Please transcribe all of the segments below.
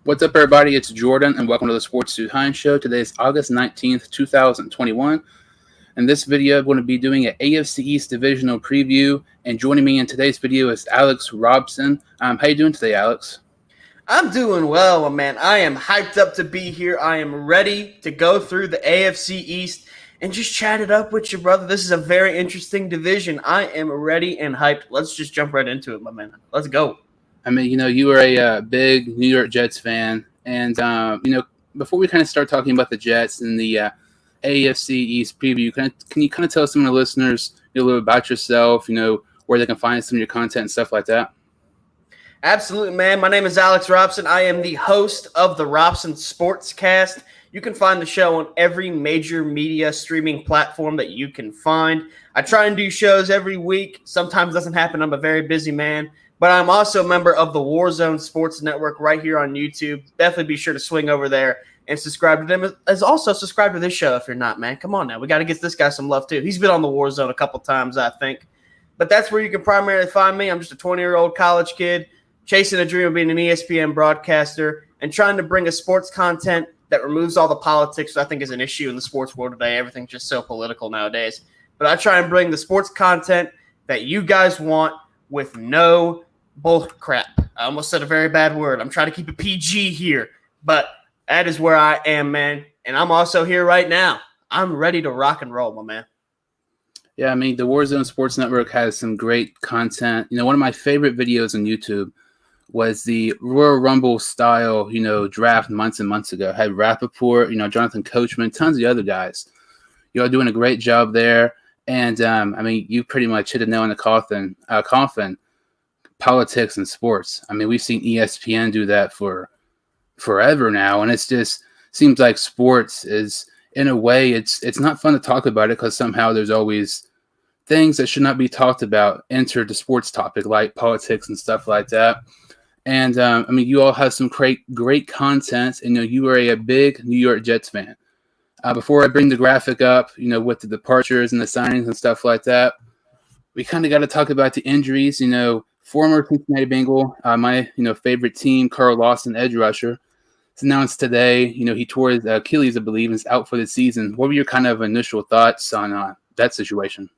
What's up, everybody? It's Jordan, and welcome to the Sports Dude Hines Show. Today is August 19th, 2021. In this video, I'm going to be doing an AFC East Divisional preview, and joining me in today's video is Alex Robson. How you doing today, Alex? I'm doing well, my man. I am hyped up to be here. I am ready to go through the AFC East and just chat it up with you, brother. This is a very interesting division. I am ready and hyped. Let's just jump right into it, my man. Let's go. You were a big New York Jets fan, and before we kind of start talking about the Jets and the AFC East preview, can you kind of tell some of the listeners a little bit about yourself? Where they can find some of your content and stuff like that. Absolutely, man. My name is Alex Robson. I am the host of the Robson Sportscast. You can find the show on every major media streaming platform that you can find. I try and do shows every week. Sometimes it doesn't happen. I'm a very busy man. But I'm also a member of the Warzone Sports Network right here on YouTube. Definitely be sure to swing over there and subscribe to them. As also subscribe to this show if you're not, man. Come on now. We got to get this guy some love too. He's been on the Warzone a couple times, I think. But that's where you can primarily find me. I'm just a 20-year-old college kid chasing a dream of being an ESPN broadcaster and trying to bring a sports content that removes all the politics, which I think is an issue in the sports world today. Everything's just so political nowadays. But I try and bring the sports content that you guys want with no bull crap. I almost said a very bad word. I'm trying to keep it PG here, but that is where I am, man. And I'm also here right now. I'm ready to rock and roll, my man. Yeah, the Warzone Sports Network has some great content. One of my favorite videos on YouTube was the Royal Rumble style, draft months and months ago. Had Rappaport, Jonathan Coachman, tons of the other guys. You're all doing a great job there. And, you pretty much hit a nail in the coffin. Politics and sports. We've seen ESPN do that for forever now, and it's just seems like sports is, in a way, it's not fun to talk about it because somehow there's always things that should not be talked about enter the sports topic, like politics and stuff like that. And you all have some great content, and you are a big New York Jets fan. Before I bring the graphic up, with the departures and the signings and stuff like that, we kind of got to talk about the injuries. Former Cincinnati Bengal, my favorite team, Carl Lawson, edge rusher, it's announced today. He tore his Achilles, I believe, and is out for the season. What were your kind of initial thoughts on that situation?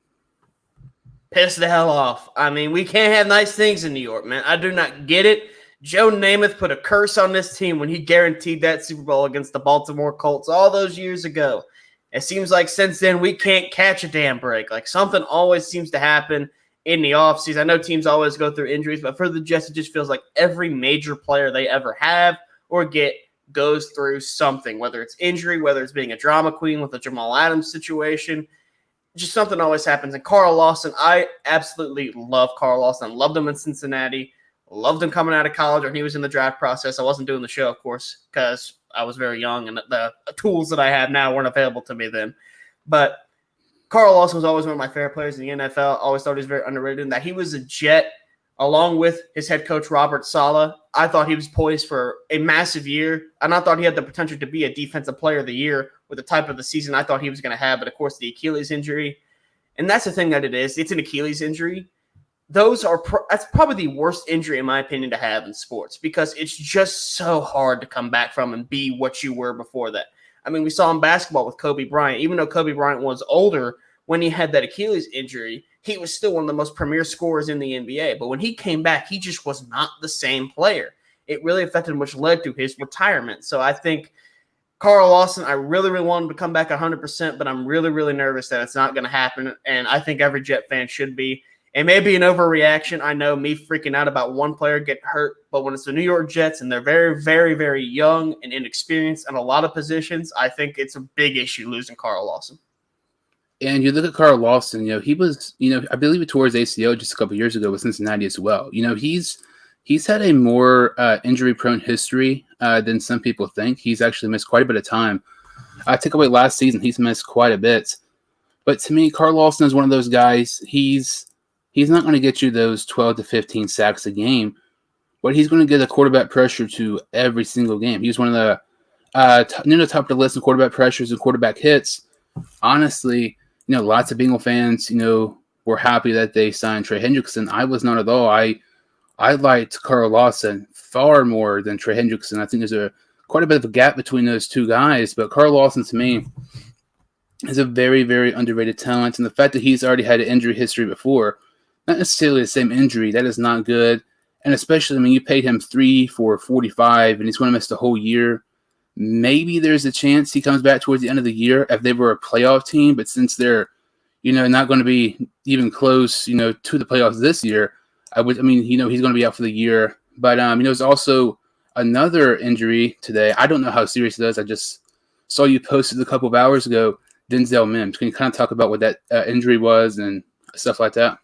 Piss the hell off. We can't have nice things in New York, man. I do not get it. Joe Namath put a curse on this team when he guaranteed that Super Bowl against the Baltimore Colts all those years ago. It seems like since then we can't catch a damn break. Like something always seems to happen in the offseason. I know teams always go through injuries, but for the Jets, it just feels like every major player they ever have or get goes through something, whether it's injury, whether it's being a drama queen with the Jamal Adams situation. Just something always happens. And Carl Lawson, I absolutely love Carl Lawson. I loved him in Cincinnati. Loved him coming out of college when he was in the draft process. I wasn't doing the show, of course, because I was very young and the tools that I have now weren't available to me then. But Carl Lawson was always one of my favorite players in the NFL. Always thought he was very underrated and that he was a Jet along with his head coach, Robert Saleh. I thought he was poised for a massive year, and I thought he had the potential to be a defensive player of the year with the type of the season I thought he was going to have. But, of course, the Achilles injury, and that's the thing that it is. It's an Achilles injury. That's probably the worst injury, in my opinion, to have in sports because it's just so hard to come back from and be what you were before that. We saw in basketball with Kobe Bryant. Even though Kobe Bryant was older when he had that Achilles injury, he was still one of the most premier scorers in the NBA. But when he came back, he just was not the same player. It really affected him, which led to his retirement. So I think Carl Lawson, I really, really want him to come back 100%, but I'm really, really nervous that it's not going to happen. And I think every Jet fan should be. It may be an overreaction. I know me freaking out about one player getting hurt, but when it's the New York Jets and they're very, very, very young and inexperienced in a lot of positions, I think it's a big issue losing Carl Lawson. And you look at Carl Lawson, he was, I believe he tore his ACL just a couple years ago with Cincinnati as well. He's had a more injury-prone history than some people think. He's actually missed quite a bit of time. I took away last season, he's missed quite a bit. But to me, Carl Lawson is one of those guys, he's not going to get you those 12 to 15 sacks a game, but he's going to get a quarterback pressure to every single game. He's one of the top of the list in quarterback pressures and quarterback hits. Honestly, lots of Bengal fans, were happy that they signed Trey Hendrickson. I was not at all. I I liked Carl Lawson far more than Trey Hendrickson. I think there's quite a bit of a gap between those two guys, but Carl Lawson to me is a very, very underrated talent. And the fact that he's already had an injury history before, not necessarily the same injury, that is not good. And especially, I mean, you paid him $3 for $45, and he's going to miss the whole year. Maybe there's a chance he comes back towards the end of the year if they were a playoff team. But since they're, not going to be even close, to the playoffs this year, he's going to be out for the year. But, there's also another injury today. I don't know how serious it is. I just saw you posted a couple of hours ago, Denzel Mims. Can you kind of talk about what that injury was and stuff like that?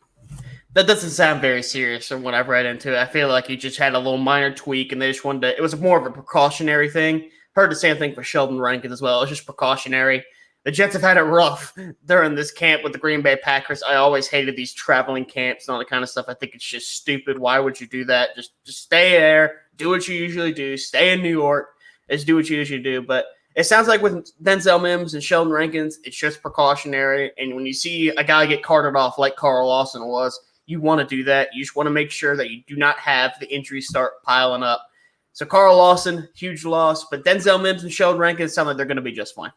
That doesn't sound very serious from what I've read into it. I feel like he just had a little minor tweak, and they just wanted to – it was more of a precautionary thing. Heard the same thing for Sheldon Rankins as well. It was just precautionary. The Jets have had it rough during this camp with the Green Bay Packers. I always hated these traveling camps and all that kind of stuff. I think it's just stupid. Why would you do that? Just stay there, do what you usually do, stay in New York, just do what you usually do. But it sounds like with Denzel Mims and Sheldon Rankins, it's just precautionary. And when you see a guy get carted off like Carl Lawson was, you want to do that. You just want to make sure that you do not have the injuries start piling up. So Carl Lawson, huge loss. But Denzel Mims and Sheldon Rankins sound like they're going to be just fine.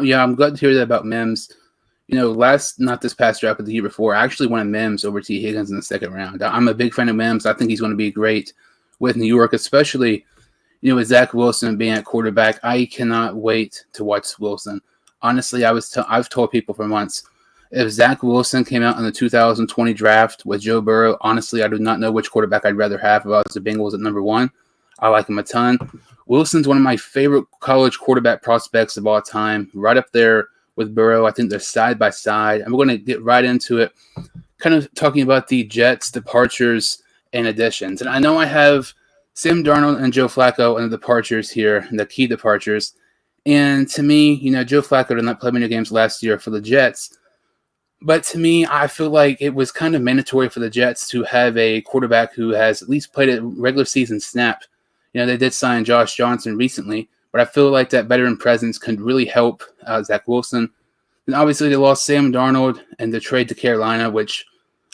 Yeah, I'm glad to hear that about Mims. Not this past draft, but the year before, I actually wanted Mims over T. Higgins in the second round. I'm a big fan of Mims. I think he's going to be great with New York, especially, with Zach Wilson being at quarterback. I cannot wait to watch Wilson. Honestly, I've told people for months, if Zach Wilson came out in the 2020 draft with Joe Burrow, honestly, I do not know which quarterback I'd rather have if I was the Bengals at number 1. I like him a ton. Wilson's one of my favorite college quarterback prospects of all time, right up there with Burrow. I think they're side by side. And we're going to get right into it, kind of talking about the Jets' departures and additions. And I know I have Sam Darnold and Joe Flacco and the departures here, and the key departures. And to me, Joe Flacco did not play many games last year for the Jets. But to me, I feel like it was kind of mandatory for the Jets to have a quarterback who has at least played a regular season snap. They did sign Josh Johnson recently, but I feel like that veteran presence can really help Zach Wilson. And obviously, they lost Sam Darnold and the trade to Carolina, which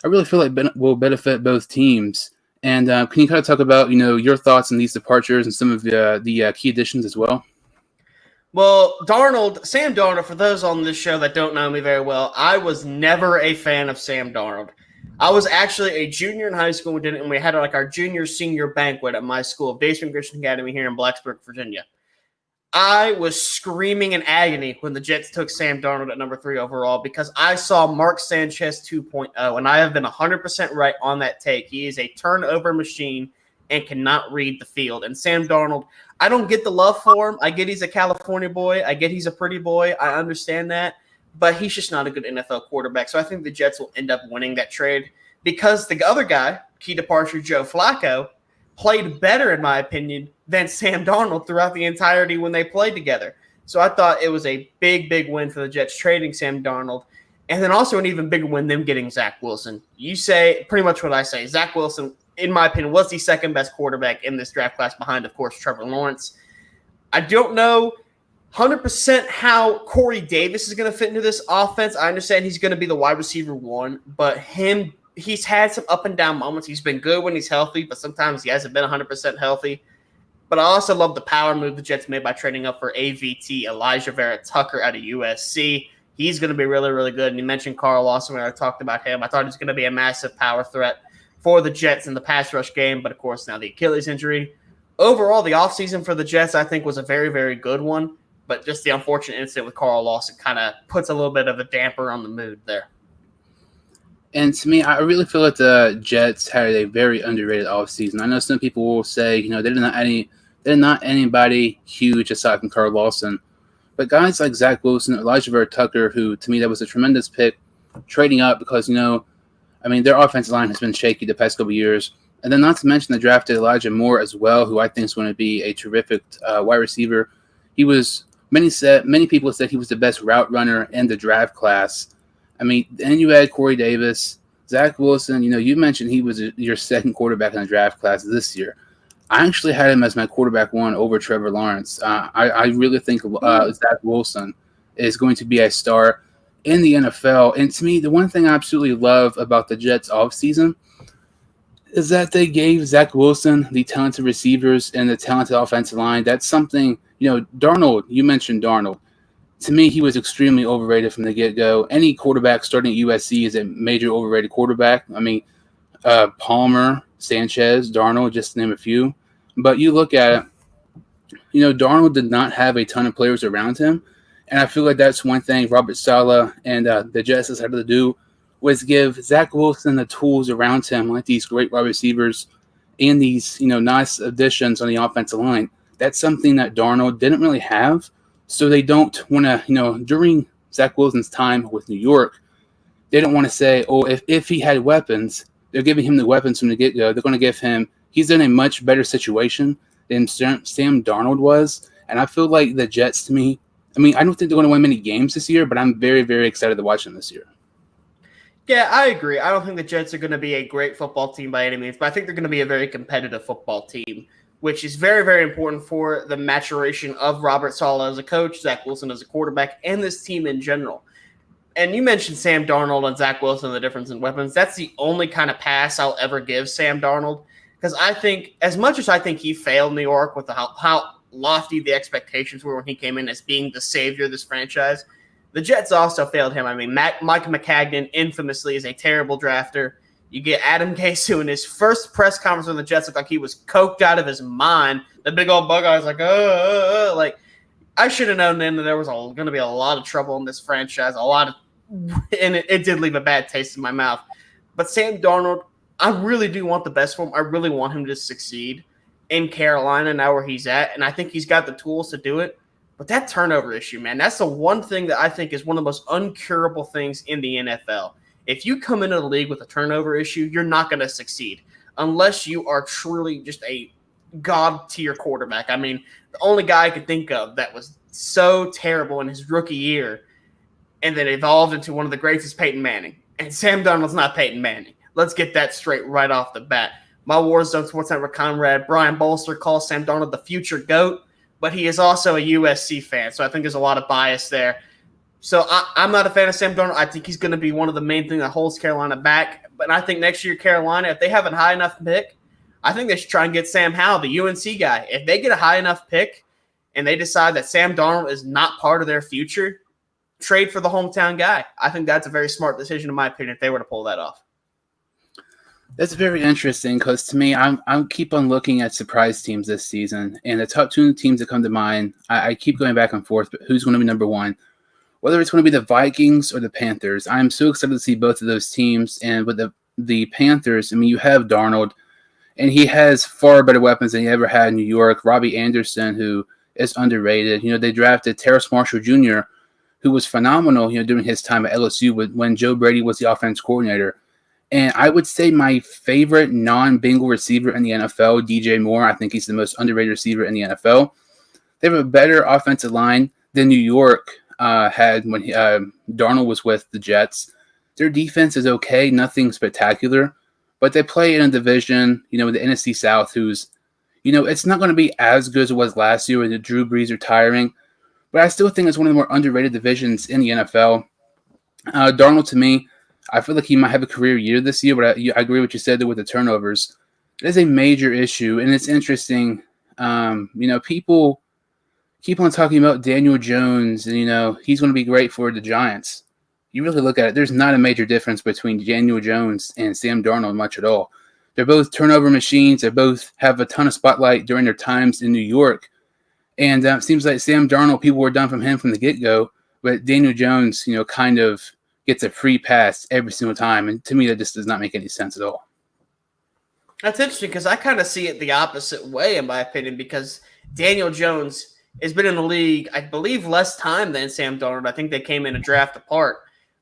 I really feel like will benefit both teams. And can you kind of talk about, your thoughts on these departures and some of the key additions as well? Well, Sam Darnold, for those on this show that don't know me very well, I was never a fan of Sam Darnold. I was actually a junior in high school, and we had our junior-senior banquet at my school, Basement Christian Academy here in Blacksburg, Virginia. I was screaming in agony when the Jets took Sam Darnold at number 3 overall because I saw Mark Sanchez 2.0, and I have been 100% right on that take. He is a turnover machine and cannot read the field. And Sam Darnold, I don't get the love for him. I get he's a California boy. I get he's a pretty boy. I understand that. But he's just not a good NFL quarterback. So I think the Jets will end up winning that trade because the other guy, key departure Joe Flacco, played better, in my opinion, than Sam Darnold throughout the entirety when they played together. So I thought it was a big, big win for the Jets trading Sam Darnold. And then also an even bigger win, them getting Zach Wilson. You say pretty much what I say. Zach Wilson, in my opinion, was the second best quarterback in this draft class behind, of course, Trevor Lawrence. I don't know 100% how Corey Davis is going to fit into this offense. I understand he's going to be the wide receiver 1, but he's had some up and down moments. He's been good when he's healthy, but sometimes he hasn't been 100% healthy. But I also love the power move the Jets made by trading up for AVT, Elijah Vera Tucker out of USC. He's going to be really, really good. And you mentioned Carl Lawson when I talked about him. I thought he's going to be a massive power threat for the Jets in the pass rush game, but of course now the Achilles injury. Overall, the offseason for the Jets, I think, was a very, very good one. But just the unfortunate incident with Carl Lawson kind of puts a little bit of a damper on the mood there. And to me, I really feel like the Jets had a very underrated offseason. I know some people will say, they're not anybody huge aside from Carl Lawson. But guys like Zach Wilson, Elijah Vera Tucker, who to me that was a tremendous pick, trading up because, their offensive line has been shaky the past couple of years. And then not to mention they drafted Elijah Moore as well, who I think is going to be a terrific wide receiver. He was many people said he was the best route runner in the draft class. Then you had Corey Davis, Zach Wilson. You mentioned he was your second quarterback in the draft class this year. I actually had him as my quarterback 1 over Trevor Lawrence. I really think Zach Wilson is going to be a star in the NFL. And to me, the one thing I absolutely love about the Jets offseason, is that they gave Zach Wilson the talented receivers and the talented offensive line. That's something, Darnold, you mentioned Darnold. To me, he was extremely overrated from the get-go. Any quarterback starting at USC is a major overrated quarterback. I mean, Palmer, Sanchez, Darnold, just to name a few. But you look at it, Darnold did not have a ton of players around him. And I feel like that's one thing Robert Saleh and the Jets decided to do was give Zach Wilson the tools around him, like these great wide receivers and these, nice additions on the offensive line. That's something that Darnold didn't really have. So they don't want to, during Zach Wilson's time with New York, they don't want to say, oh, if he had weapons, they're giving him the weapons from the get-go. They're going to give him, he's in a much better situation than Sam Darnold was. And I feel like the Jets, to me, I don't think they're going to win many games this year, but I'm very, very excited to watch them this year. Yeah, I agree. I don't think the Jets are going to be a great football team by any means, but I think they're going to be a very competitive football team, which is very, very important for the maturation of Robert Saleh as a coach, Zach Wilson as a quarterback, and this team in general. And you mentioned Sam Darnold and Zach Wilson, the difference in weapons. That's the only kind of pass I'll ever give Sam Darnold, because I think, as much as I think he failed New York with how lofty the expectations were when he came in as being the savior of this franchise, the Jets also failed him. Mike McCagnon infamously is a terrible drafter. You get Adam Gase in his first press conference with the Jets looked like he was coked out of his mind. The big old bug eye was like, like I should have known then that there was going to be a lot of trouble in this franchise, and it did leave a bad taste in my mouth. But Sam Darnold, I really do want the best for him. I really want him to succeed in Carolina now where he's at, and I think he's got the tools to do it. But that turnover issue, man, that's the one thing that I think is one of the most uncurable things in the NFL. If you come into the league with a turnover issue, you're not going to succeed unless you are truly just a god-tier quarterback. The only guy I could think of that was so terrible in his rookie year and then evolved into one of the greats is Peyton Manning. And Sam Darnold's not Peyton Manning. Let's get that straight right off the bat. My Warzone Sports Network comrade Brian Bolster calls Sam Darnold the future GOAT, but he is also a USC fan, so I think there's a lot of bias there. So I'm not a fan of Sam Darnold. I think he's going to be one of the main things that holds Carolina back. But I think next year Carolina, if they have a high enough pick, I think they should try and get Sam Howell, the UNC guy. If they get a high enough pick and they decide that Sam Darnold is not part of their future, trade for the hometown guy. I think that's a very smart decision, in my opinion, if they were to pull that off. That's very interesting because to me, I keep on looking at surprise teams this season, and the top two teams that come to mind, I keep going back and forth, but who's going to be number one? Whether it's going to be the Vikings or the Panthers. I'm so excited to see both of those teams, and with the Panthers, you have Darnold, and he has far better weapons than he ever had in New York. Robbie Anderson, who is underrated. They drafted Terrace Marshall Jr., who was phenomenal, during his time at LSU when Joe Brady was the offense coordinator. And I would say my favorite non-Bengal receiver in the NFL, DJ Moore. I think he's the most underrated receiver in the NFL. They have a better offensive line than New York had when Darnold was with the Jets. Their defense is okay, nothing spectacular, but they play in a division, with the NFC South, who's, it's not going to be as good as it was last year with the Drew Brees retiring, but I still think it's one of the more underrated divisions in the NFL. Darnold, to me, I feel like he might have a career year this year, but I agree with what you said there with the turnovers. It is a major issue, and it's interesting. People keep on talking about Daniel Jones, and, he's going to be great for the Giants. You really look at it, there's not a major difference between Daniel Jones and Sam Darnold much at all. They're both turnover machines. They both have a ton of spotlight during their times in New York. And it seems like Sam Darnold, people were done from him from the get-go, but Daniel Jones, kind of gets a free pass every single time. And to me, that just does not make any sense at all. That's interesting because I kind of see it the opposite way, in my opinion, because Daniel Jones has been in the league, I believe, less time than Sam Darnold. I think they came in a draft apart.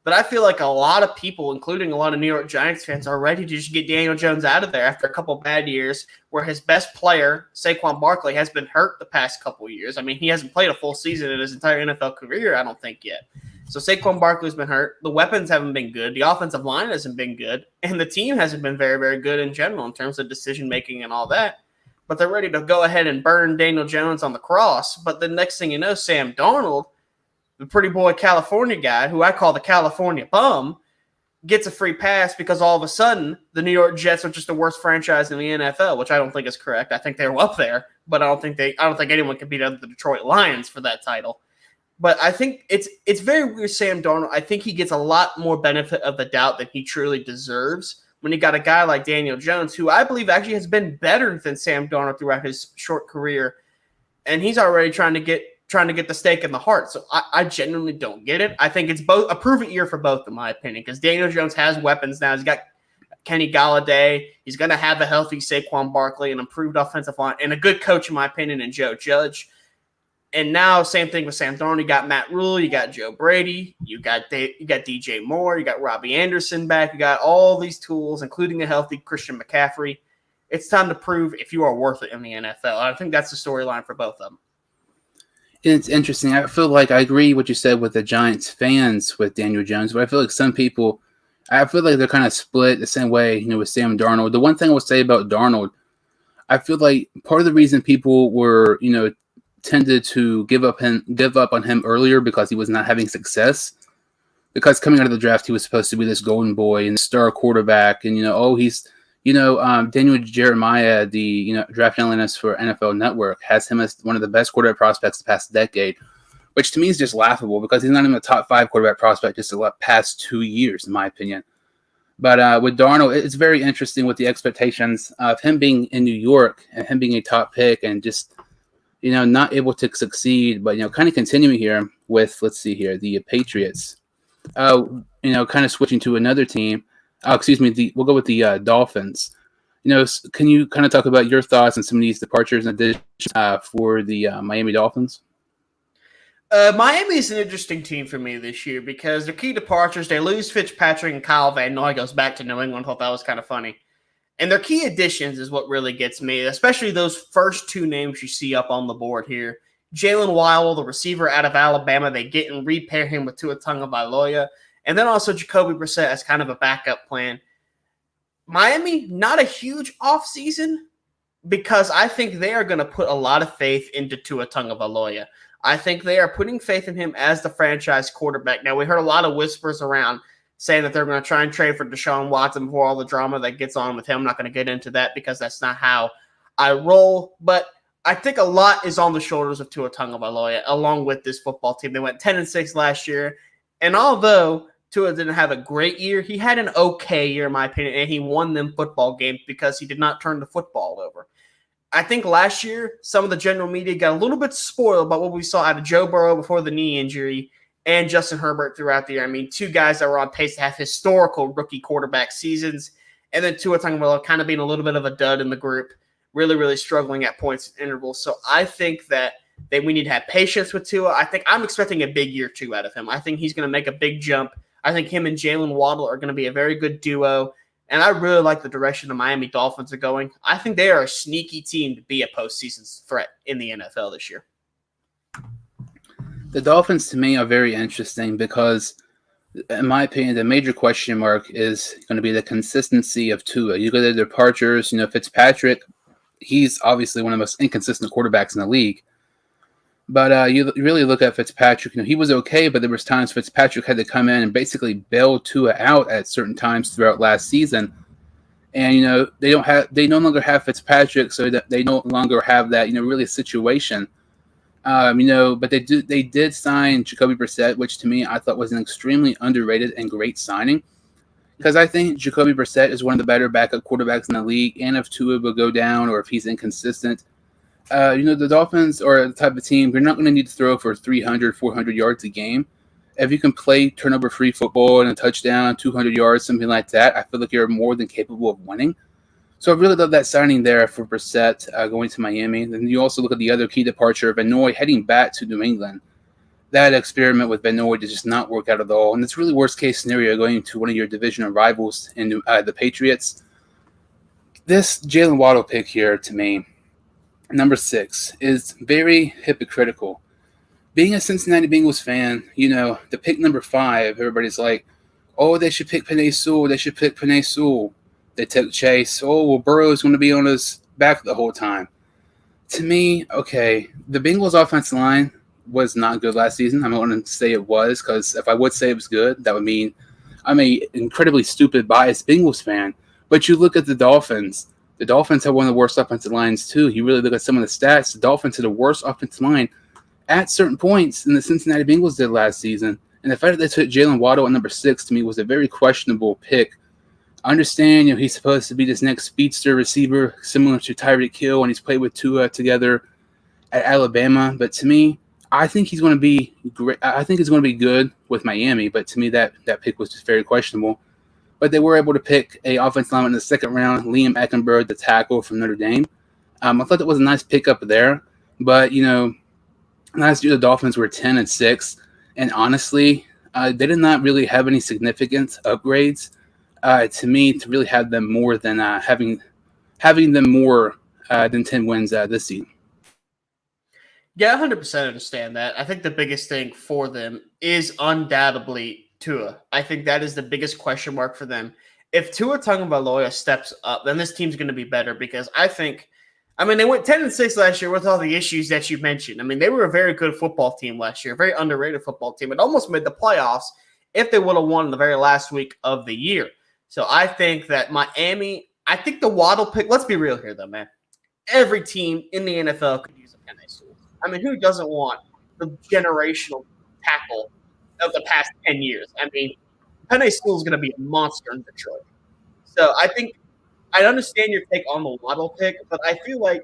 But I feel like a lot of people, including a lot of New York Giants fans, are ready to just get Daniel Jones out of there after a couple bad years where his best player, Saquon Barkley, has been hurt the past couple of years. He hasn't played a full season in his entire NFL career, I don't think, yet. So Saquon Barkley's been hurt. The weapons haven't been good. The offensive line hasn't been good. And the team hasn't been very, very good in general in terms of decision-making and all that. But they're ready to go ahead and burn Daniel Jones on the cross. But the next thing you know, Sam Darnold, the pretty boy California guy, who I call the California bum, gets a free pass because all of a sudden the New York Jets are just the worst franchise in the NFL, which I don't think is correct. I think they're up there, but I don't think anyone can beat the Detroit Lions for that title. But I think it's very weird, Sam Darnold. I think he gets a lot more benefit of the doubt than he truly deserves when you got a guy like Daniel Jones, who I believe actually has been better than Sam Darnold throughout his short career, and he's already trying to get the stake in the heart. So I genuinely don't get it. I think it's both a prove-it year for both, in my opinion, because Daniel Jones has weapons now. He's got Kenny Galladay. He's going to have a healthy Saquon Barkley, an improved offensive line, and a good coach, in my opinion, in Joe Judge. And now, same thing with Sam Darnold. You got Matt Rule, you got Joe Brady, you got DJ Moore, you got Robbie Anderson back. You got all these tools, including a healthy Christian McCaffrey. It's time to prove if you are worth it in the NFL. I think that's the storyline for both of them. It's interesting. I feel like I agree what you said with the Giants fans with Daniel Jones, but I feel like some people, I feel like they're kind of split the same way, with Sam Darnold. The one thing I will say about Darnold, I feel like part of the reason people were, tended to give up on him earlier because he was not having success. Because coming out of the draft, he was supposed to be this golden boy and star quarterback, and he's Daniel Jeremiah, the draft analyst for NFL Network, has him as one of the best quarterback prospects the past decade, which to me is just laughable because he's not even a top 5 quarterback prospect just the past 2 years, in my opinion. But with Darnold, it's very interesting with the expectations of him being in New York and him being a top pick and just not able to succeed, but kind of continuing here with, let's see here, the Patriots. Kind of switching to another team. We'll go with the Dolphins. Can you kind of talk about your thoughts on some of these departures and additions for the Miami Dolphins? Miami is an interesting team for me this year because their key departures, they lose Fitzpatrick and Kyle Van Noy goes back to New England. I thought that was kind of funny. And their key additions is what really gets me, especially those first 2 names you see up on the board here. Jalen Waddle, the receiver out of Alabama, they get and repair him with Tua Tagovailoa. And then also Jacoby Brissett as kind of a backup plan. Miami, not a huge offseason because I think they are going to put a lot of faith into Tua Tagovailoa. I think they are putting faith in him as the franchise quarterback. Now, we heard a lot of whispers around saying that they're going to try and trade for Deshaun Watson before all the drama that gets on with him. I'm not going to get into that because that's not how I roll. But I think a lot is on the shoulders of Tua Tagovailoa along with this football team. They went 10-6 last year. And although Tua didn't have a great year, he had an okay year, in my opinion, and he won them football games because he did not turn the football over. I think last year, some of the general media got a little bit spoiled by what we saw out of Joe Burrow before the knee injury and Justin Herbert throughout the year. I mean, 2 guys that were on pace to have historical rookie quarterback seasons, and then Tua Tagovailoa kind of being a little bit of a dud in the group, really, really struggling at points and intervals. So I think that we need to have patience with Tua. I think I'm expecting a big year 2 out of him. I think he's going to make a big jump. I think him and Jalen Waddle are going to be a very good duo, and I really like the direction the Miami Dolphins are going. I think they are a sneaky team to be a postseason threat in the NFL this year. The Dolphins, to me, are very interesting because, in my opinion, the major question mark is going to be the consistency of Tua. You go to their departures, Fitzpatrick, he's obviously one of the most inconsistent quarterbacks in the league. But you really look at Fitzpatrick, he was okay, but there was times Fitzpatrick had to come in and basically bail Tua out at certain times throughout last season. And, they no longer have Fitzpatrick, so that they no longer have that, really situation. But they did sign Jacoby Brissett, which to me I thought was an extremely underrated and great signing. Because I think Jacoby Brissett is one of the better backup quarterbacks in the league, and if Tua will go down or if he's inconsistent, the Dolphins are the type of team, you're not going to need to throw for 300, 400 yards a game. If you can play turnover-free football and a touchdown, 200 yards, something like that, I feel like you're more than capable of winning. So I really love that signing there for Brissett going to Miami. Then you also look at the other key departure, Van Noy heading back to New England. That experiment with Van Noy did just not work out at all. And it's really worst-case scenario going to one of your divisional rivals in the Patriots. This Jalen Waddle pick here, to me, number 6, is very hypocritical. Being a Cincinnati Bengals fan, the pick number 5, everybody's like, oh, they should pick Penei Sewell. They should pick Penei Sewell. They took Chase. Oh, well, Burrow's going to be on his back the whole time. To me, okay, the Bengals offensive line was not good last season. I'm not going to say it was because if I would say it was good, that would mean I'm a incredibly stupid, biased Bengals fan, but you look at the Dolphins. The Dolphins have one of the worst offensive lines too. You really look at some of the stats. The Dolphins had the worst offensive line at certain points than the Cincinnati Bengals did last season. And the fact that they took Jalen Waddle at number 6 to me was a very questionable pick. I understand, he's supposed to be this next speedster receiver, similar to Tyreek Hill, and he's played with Tua together at Alabama. But to me, I think he's going to be great. I think he's going to be good with Miami. But to me, that pick was just very questionable. But they were able to pick a offensive lineman in the second round, Liam Eckenberg, the tackle from Notre Dame. I thought that was a nice pickup there. But last year the Dolphins were 10-6, and honestly, they did not really have any significant upgrades. To me, to really have them more than having them more than 10 wins this season. Yeah, 100% understand that. I think the biggest thing for them is undoubtedly Tua. I think that is the biggest question mark for them. If Tua Tagovailoa steps up, then this team's going to be better because they went 10-6 last year with all the issues that you mentioned. They were a very good football team last year, a very underrated football team. It almost made the playoffs if they would have won in the very last week of the year. So I think that Miami, I think the Waddle pick, let's be real here though, man. Every team in the NFL could use a Penei Sewell. Who doesn't want the generational tackle of the past 10 years? Penei Sewell is going to be a monster in Detroit. So I think I understand your take on the Waddle pick, but I feel like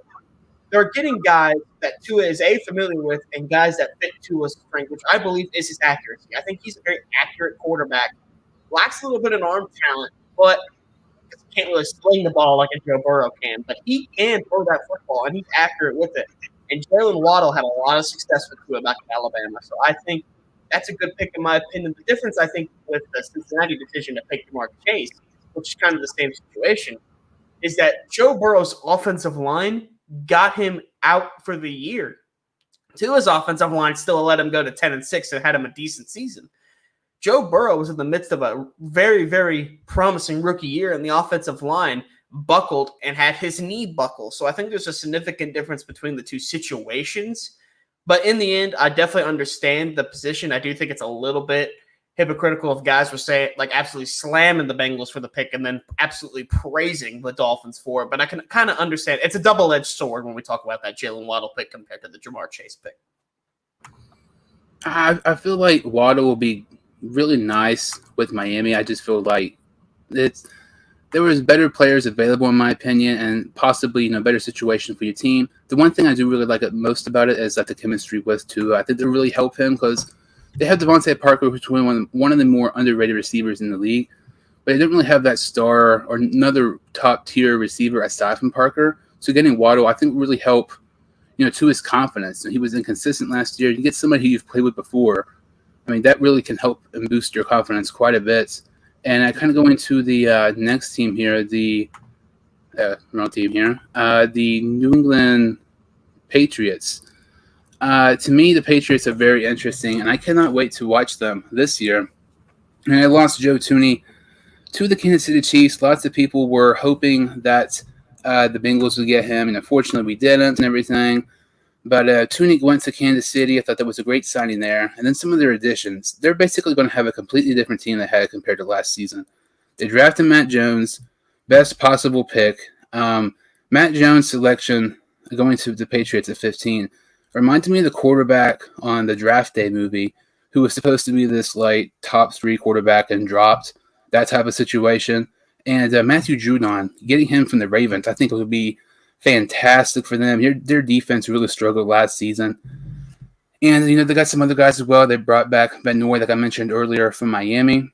they're getting guys that Tua is familiar with and guys that fit Tua's strength, which I believe is his accuracy. I think he's a very accurate quarterback. Lacks a little bit of arm talent, but can't really sling the ball like a Joe Burrow can. But he can throw that football, and he's accurate with it. And Jalen Waddle had a lot of success with Tua back in Alabama. So I think that's a good pick in my opinion. The difference, I think, with the Cincinnati decision to pick Jamar Chase, which is kind of the same situation, is that Joe Burrow's offensive line got him out for the year. Tua's offensive line still let him go to 10-6 and had him a decent season. Joe Burrow was in the midst of a very, very promising rookie year, and the offensive line buckled and had his knee buckle. So I think there's a significant difference between the two situations. But in the end, I definitely understand the position. I do think it's a little bit hypocritical if guys were saying, absolutely slamming the Bengals for the pick and then absolutely praising the Dolphins for it. But I can kind of understand. It's a double-edged sword when we talk about that Jalen Waddle pick compared to the Jamar Chase pick. I feel like Waddle will be really nice with Miami. I just feel like there was better players available in my opinion, and possibly better situation for your team. The one thing I do really like most about it is that the chemistry with Tua. I think they really help him because they have Devontae Parker, who's one of the more underrated receivers in the league, but they didn't really have that star or another top tier receiver aside from Parker. So getting Waddle, I think, really help Tua's confidence. And he was inconsistent last year. You get somebody who you've played with before. That really can help and boost your confidence quite a bit. And I kind of go into the next team here, the New England Patriots. To me, the Patriots are very interesting, and I cannot wait to watch them this year. And I lost Joe Thuney to the Kansas City Chiefs. Lots of people were hoping that the Bengals would get him, and unfortunately we didn't and everything. But Thuney went to Kansas City. I thought that was a great signing there. And then some of their additions. They're basically going to have a completely different team they had compared to last season. They drafted Matt Jones, best possible pick. Matt Jones' selection going to the Patriots at 15 reminded me of the quarterback on the Draft Day movie who was supposed to be this top 3 quarterback and dropped, that type of situation. And Matthew Judon, getting him from the Ravens, I think it would be fantastic for them. Their defense really struggled last season. And, they got some other guys as well. They brought back Ben Noy, like I mentioned earlier, from Miami.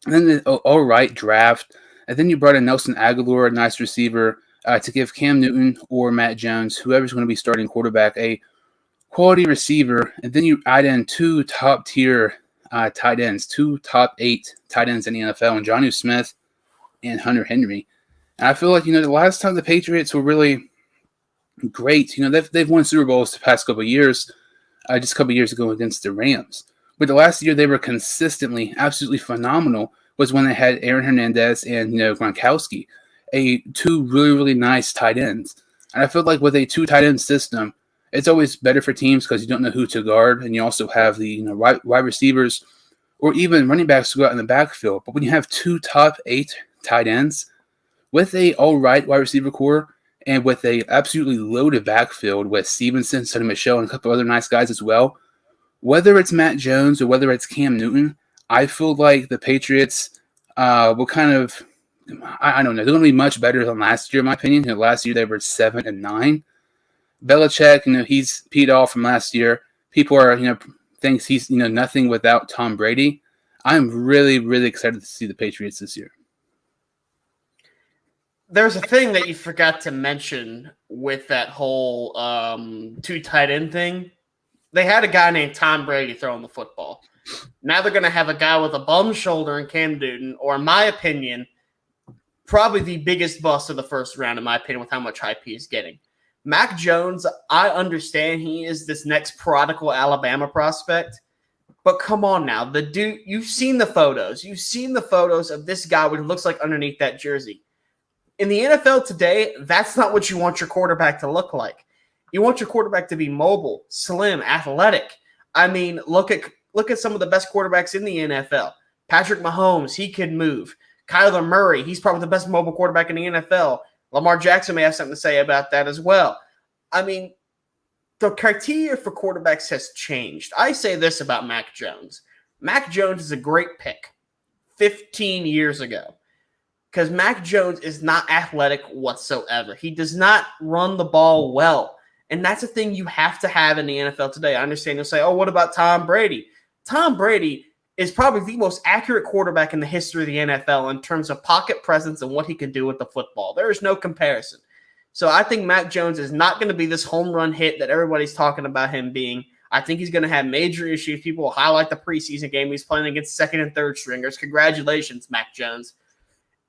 And then the all right draft. And then you brought in Nelson Aguilar, a nice receiver, to give Cam Newton or Matt Jones, whoever's going to be starting quarterback, a quality receiver. And then you add in 2 top-tier tight ends, 2 top 8 tight ends in the NFL, and Jonnu Smith and Hunter Henry. And I feel like, the last time the Patriots were really great, they've won Super Bowls the past couple of years, just a couple of years ago against the Rams. But the last year they were consistently, absolutely phenomenal was when they had Aaron Hernandez and, Gronkowski, 2 really, really nice tight ends. And I feel like with a 2 tight end system, it's always better for teams because you don't know who to guard, and you also have the wide receivers or even running backs to go out in the backfield. But when you have 2 top 8 tight ends with a all right wide receiver core and with a absolutely loaded backfield with Stevenson, Sonny Michel, and a couple other nice guys as well, whether it's Matt Jones or whether it's Cam Newton, I feel like the Patriots will kind of, I don't know, they're going to be much better than last year, in my opinion. Last year they were 7-9. Belichick, he's peed off from last year. People are, thinks he's, nothing without Tom Brady. I'm really, really excited to see the Patriots this year. There's a thing that you forgot to mention with that whole 2 tight end thing. They had a guy named Tom Brady throwing the football. Now they're going to have a guy with a bum shoulder in Cam Newton, or in my opinion, probably the biggest bust of the first round, in my opinion, with how much hype he is getting. Mac Jones, I understand he is this next prodigal Alabama prospect, but come on now. The dude, you've seen the photos. You've seen the photos of this guy, what it looks like underneath that jersey. In the NFL today, that's not what you want your quarterback to look like. You want your quarterback to be mobile, slim, athletic. I mean, look at some of the best quarterbacks in the NFL. Patrick Mahomes, he can move. Kyler Murray, he's probably the best mobile quarterback in the NFL. Lamar Jackson may have something to say about that as well. I mean, the criteria for quarterbacks has changed. I say this about Mac Jones. Mac Jones is a great pick 15 years ago because Mac Jones is not athletic whatsoever. He does not run the ball well. And that's a thing you have to have in the NFL today. I understand you'll say, oh, what about Tom Brady? Tom Brady is probably the most accurate quarterback in the history of the NFL in terms of pocket presence and what he can do with the football. There is no comparison. So I think Mac Jones is not going to be this home run hit that everybody's talking about him being. I think he's going to have major issues. People will highlight the preseason game he's playing against second and third stringers. Congratulations, Mac Jones.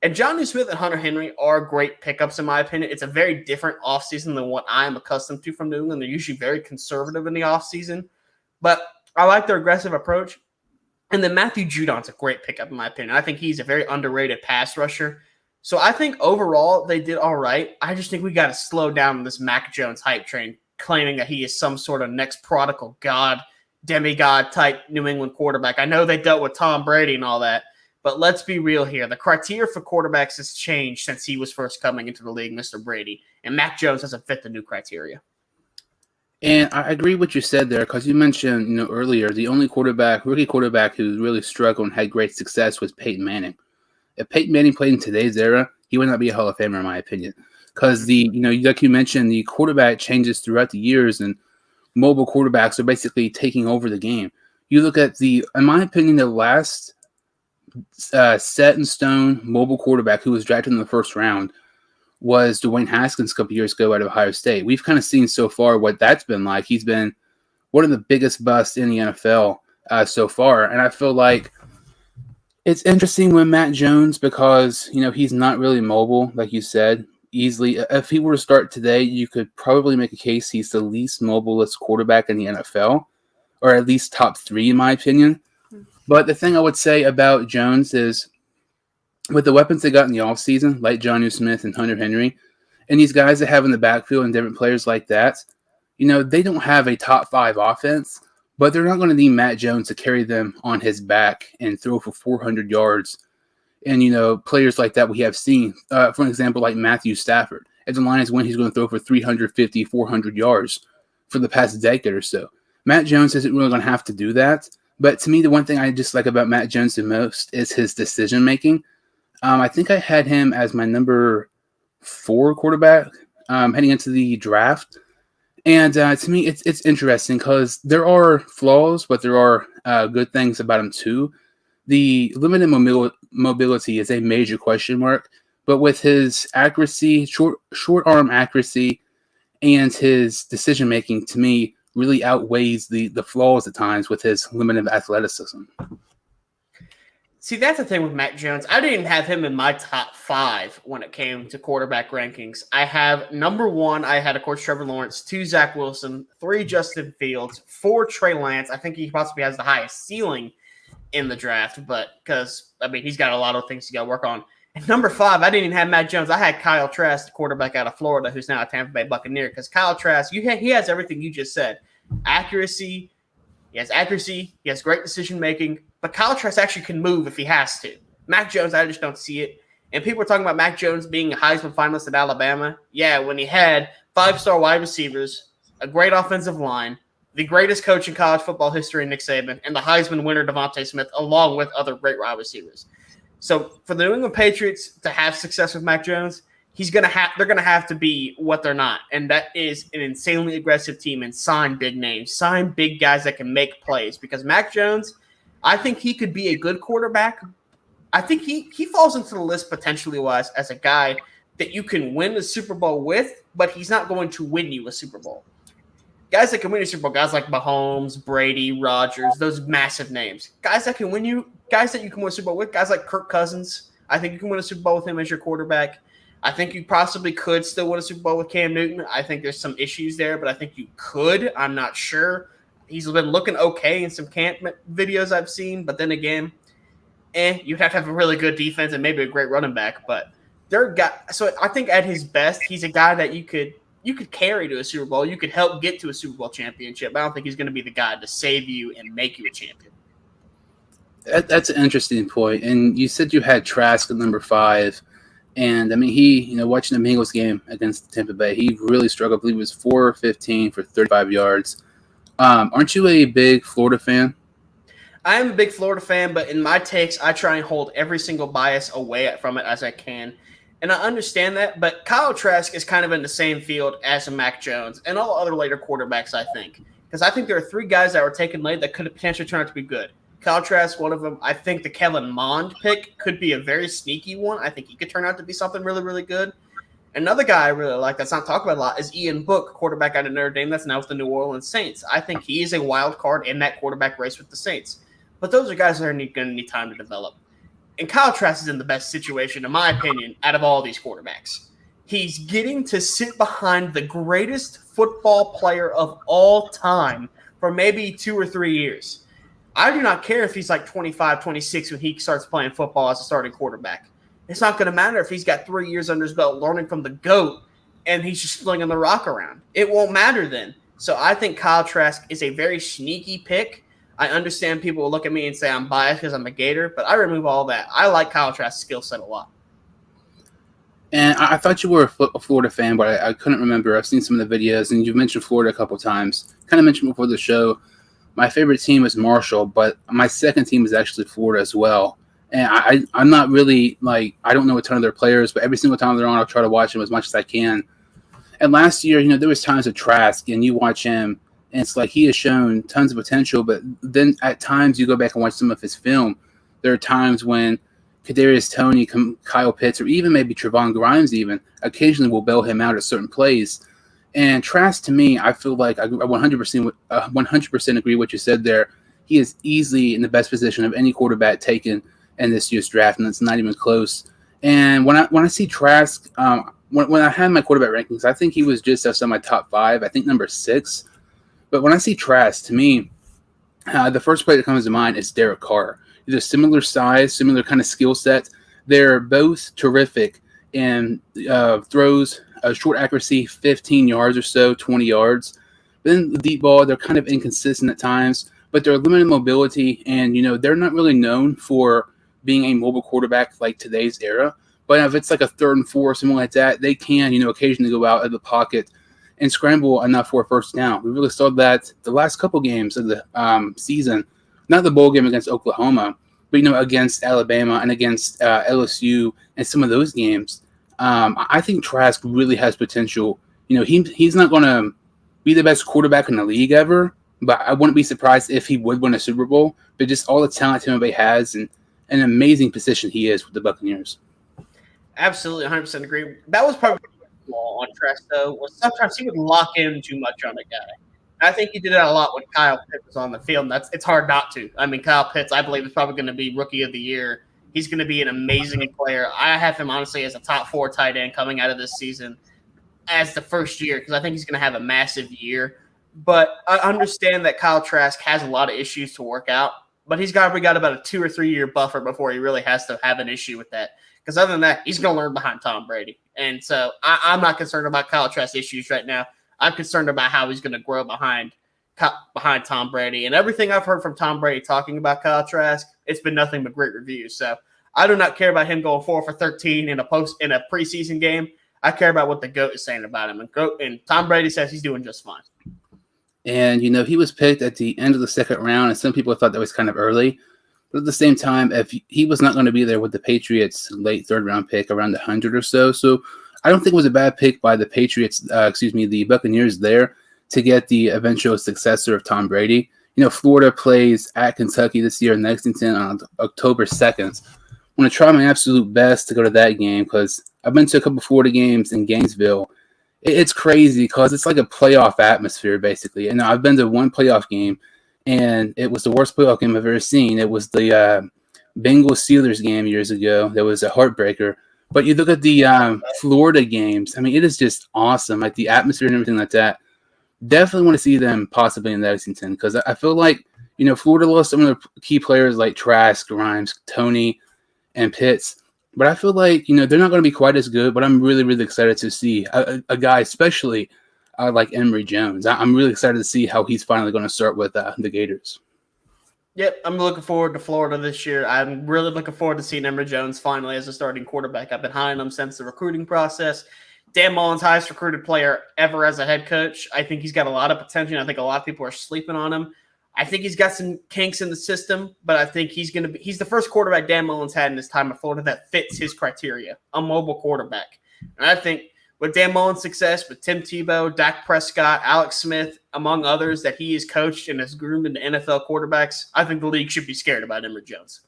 And Jonnu Smith and Hunter Henry are great pickups, in my opinion. It's a very different offseason than what I'm accustomed to from New England. They're usually very conservative in the offseason. But I like their aggressive approach. And then Matthew Judon's a great pickup, in my opinion. I think he's a very underrated pass rusher. So I think overall they did all right. I just think we got to slow down this Mac Jones hype train, claiming that he is some sort of next prodigal god, demigod type New England quarterback. I know they dealt with Tom Brady and all that. But let's be real here. The criteria for quarterbacks has changed since he was first coming into the league, Mr. Brady. And Mac Jones doesn't fit the new criteria. And I agree with what you said there because you mentioned earlier the only rookie quarterback who really struggled and had great success was Peyton Manning. If Peyton Manning played in today's era, he would not be a Hall of Famer, in my opinion. Because like you mentioned, the quarterback changes throughout the years and mobile quarterbacks are basically taking over the game. You look at in my opinion, the last set in stone mobile quarterback who was drafted in the first round was Dwayne Haskins a couple years ago out of Ohio State. We've kind of seen so far what that's been like. He's been one of the biggest busts in the NFL so far. And I feel like it's interesting with Matt Jones because, he's not really mobile, like you said, easily. If he were to start today, you could probably make a case he's the least mobilest quarterback in the NFL, or at least top 3 in my opinion. But the thing I would say about Jones is with the weapons they got in the offseason, like Jonnu Smith and Hunter Henry, and these guys that have in the backfield and different players like that, they don't have a top 5 offense, but they're not going to need Matt Jones to carry them on his back and throw for 400 yards. And, players like that we have seen, for example, like Matthew Stafford. If the Lions win, he's going to throw for 350, 400 yards for the past decade or so. Matt Jones isn't really going to have to do that. But to me, the one thing I just like about Matt Jones the most is his decision-making. I think I had him as my number 4 quarterback heading into the draft. And to me, it's interesting because there are flaws, but there are good things about him too. The limited mobility is a major question mark. But with his accuracy, short arm accuracy, and his decision-making, to me, really outweighs the flaws at times with his limited athleticism. See, that's the thing with Mac Jones. I didn't have him in my top 5 when it came to quarterback rankings. I have number 1, I had, of course, Trevor Lawrence, 2, Zach Wilson, 3, Justin Fields, 4, Trey Lance. I think he possibly has the highest ceiling in the draft, but because, he's got a lot of things to go work on. And number 5, I didn't even have Matt Jones. I had Kyle Trask, the quarterback out of Florida, who's now a Tampa Bay Buccaneer, because Kyle Trask, he has everything you just said. Accuracy. He has great decision-making, but Kyle Trask actually can move if he has to. Mac Jones, I just don't see it. And people are talking about Mac Jones being a Heisman finalist at Alabama. Yeah, when he had 5-star wide receivers, a great offensive line, the greatest coach in college football history, Nick Saban, and the Heisman winner, Devontae Smith, along with other great wide receivers. So for the New England Patriots to have success with Mac Jones, they're gonna have to be what they're not, and that is an insanely aggressive team and sign big names, sign big guys that can make plays. Because Mac Jones, I think he could be a good quarterback. I think he falls into the list potentially wise as a guy that you can win the Super Bowl with, but he's not going to win you a Super Bowl. Guys that can win a Super Bowl, guys like Mahomes, Brady, Rodgers, those massive names. Guys that can win you, guys that you can win a Super Bowl with, guys like Kirk Cousins. I think you can win a Super Bowl with him as your quarterback. I think you possibly could still win a Super Bowl with Cam Newton. I think there's some issues there, but I think you could. I'm not sure. He's been looking okay in some camp videos I've seen, but then again, you'd have to have a really good defense and maybe a great running back. But so I think at his best, he's a guy that you could carry to a Super Bowl. You could help get to a Super Bowl championship. I don't think he's going to be the guy to save you and make you a champion. That's an interesting point. And you said you had Trask at number 5. And, I mean, he, watching the Bengals game against Tampa Bay, he really struggled. I believe it was 4-15 for 35 yards. Aren't you a big Florida fan? I am a big Florida fan, but in my takes, I try and hold every single bias away from it as I can. And I understand that, but Kyle Trask is kind of in the same field as a Mac Jones and all other later quarterbacks, I think. Because I think there are 3 guys that were taken late that could potentially turn out to be good. Kyle Trask, one of them. I think the Kellen Mond pick could be a very sneaky one. I think he could turn out to be something really, really good. Another guy I really like that's not talked about a lot is Ian Book, quarterback out of Notre Dame that's now with the New Orleans Saints. I think he is a wild card in that quarterback race with the Saints. But those are guys that are going to need time to develop. And Kyle Trask is in the best situation, in my opinion, out of all these quarterbacks. He's getting to sit behind the greatest football player of all time for maybe 2 or 3 years. I do not care if he's like 25, 26 when he starts playing football as a starting quarterback. It's not going to matter if he's got 3 years under his belt learning from the GOAT and he's just flinging the rock around. It won't matter then. So I think Kyle Trask is a very sneaky pick. I understand people will look at me and say I'm biased because I'm a Gator, but I remove all that. I like Kyle Trask's skill set a lot. And I thought you were a Florida fan, but I couldn't remember. I've seen some of the videos, and you've mentioned Florida a couple of times. Kind of mentioned before the show. My favorite team is Marshall, but my second team is actually Florida as well. And I'm not really, I don't know a ton of their players, but every single time they're on, I'll try to watch them as much as I can. And last year, there was times with Trask, and you watch him, and it's like he has shown tons of potential, but then at times you go back and watch some of his film. There are times when Kadarius Toney, Kyle Pitts, or even maybe Trevon Grimes even, occasionally will bail him out at certain plays. And Trask, to me, I feel like I 100% agree with what you said there. He is easily in the best position of any quarterback taken in this year's draft, and it's not even close. And when I see Trask, when I had my quarterback rankings, I think he was just outside my top 5, I think number 6. But when I see Trask, to me, the first player that comes to mind is Derek Carr. They're similar size, similar kind of skill set. They're both terrific in throws. Short accuracy, 15 yards or so, 20 yards. Then the deep ball, they're kind of inconsistent at times, but they're limited mobility, and, they're not really known for being a mobile quarterback like today's era. But if it's like a 3rd and 4 or something like that, they can, occasionally go out of the pocket and scramble enough for a first down. We really saw that the last couple games of the season, not the bowl game against Oklahoma, but, against Alabama and against LSU and some of those games. I think Trask really has potential. He's not going to be the best quarterback in the league ever, but I wouldn't be surprised if he would win a Super Bowl. But just all the talent Tampa Bay has and an amazing position he is with the Buccaneers. Absolutely, 100% agree. That was probably the flaw on Trask, though, was sometimes he would lock in too much on a guy. I think he did that a lot when Kyle Pitts was on the field, and it's hard not to. I mean, Kyle Pitts, I believe, is probably going to be Rookie of the Year. He's going to be an amazing player. I have him, honestly, as a top 4 tight end coming out of this season as the first year because I think he's going to have a massive year. But I understand that Kyle Trask has a lot of issues to work out, but he's got about a 2 or 3 year buffer before he really has to have an issue with that. Because other than that, he's going to learn behind Tom Brady. And so I'm not concerned about Kyle Trask's issues right now. I'm concerned about how he's going to grow behind behind Tom Brady. And everything I've heard from Tom Brady talking about Kyle Trask, it's been nothing but great reviews. So I do not care about him going 4 for 13 in a preseason game. I care about what the GOAT is saying about him. And Tom Brady says he's doing just fine. And, he was picked at the end of the second round, and some people thought that was kind of early. But at the same time, if he was not going to be there with the Patriots late third-round pick around 100 or so. So I don't think it was a bad pick by the Patriots, the Buccaneers there to get the eventual successor of Tom Brady. Florida plays at Kentucky this year in Lexington on October 2nd. I'm going to try my absolute best to go to that game because I've been to a couple Florida games in Gainesville. It's crazy because it's like a playoff atmosphere, basically. And I've been to one playoff game, and it was the worst playoff game I've ever seen. It was the Bengals-Steelers game years ago. That was a heartbreaker. But you look at the Florida games. I mean, it is just awesome, like the atmosphere and everything like that. Definitely want to see them possibly in Lexington because I feel like, Florida lost some of the key players like Trask, Grimes, Tony, and Pitts. But I feel like, they're not going to be quite as good, but I'm really, really excited to see a guy, especially like Emory Jones. I'm really excited to see how he's finally going to start with the Gators. Yep, I'm looking forward to Florida this year. I'm really looking forward to seeing Emory Jones finally as a starting quarterback. I've been high on him since the recruiting process. Dan Mullen's highest recruited player ever as a head coach. I think he's got a lot of potential. I think a lot of people are sleeping on him. I think he's got some kinks in the system, but I think he's the first quarterback Dan Mullen's had in his time at Florida that fits his criteria, a mobile quarterback. And I think with Dan Mullen's success, with Tim Tebow, Dak Prescott, Alex Smith, among others that he has coached and has groomed into NFL quarterbacks, I think the league should be scared about Emory Jones.